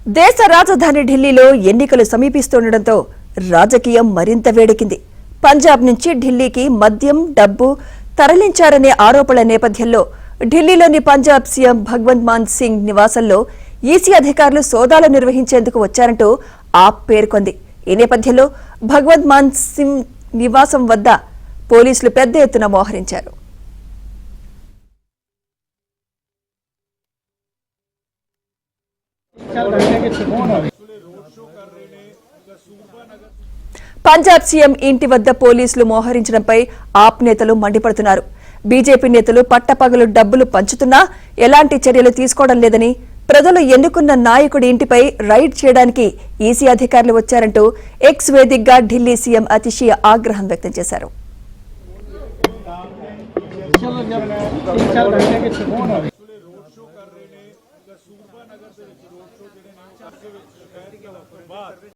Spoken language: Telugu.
దేశ రాజధాని ఢిల్లీలో ఎన్నికలు సమీపిస్తుండటంతో రాజకీయం మరింత వేడెక్కింది. పంజాబ్ నుంచి ఢిల్లీకి మద్యం, డబ్బు తరలించారనే ఆరోపణల నేపథ్యంలో ఢిల్లీలోని పంజాబ్ సీఎం భగవంత్ మాన్ సింగ్ నివాసంలో ఈసీ అధికారులు సోదాలు నిర్వహించేందుకు వచ్చారంటూ ఆప్ పేర్కొంది. ఈ నేపథ్యంలో భగవంత్ మాన్ సింగ్ నివాసం వద్ద పోలీసులు పెద్ద ఎత్తున మోహరించారు. పంజాబ్ సీఎం ఇంటి వద్ద పోలీసులు మోహరించడంపై ఆప్ నేతలు మండిపడుతున్నారు. బీజేపీ నేతలు పట్టపగలు డబ్బులు పంచుతున్నా ఎలాంటి చర్యలు తీసుకోవడం లేదని, ప్రజలు ఎన్నుకున్న నాయకుడి ఇంటిపై రైడ్ చేయడానికి ఈసీ అధికారులు వచ్చారంటూ ఎక్స్ వేదికగా ఢిల్లీ సీఎం అతిశయ ఆగ్రహం వ్యక్తం చేశారు.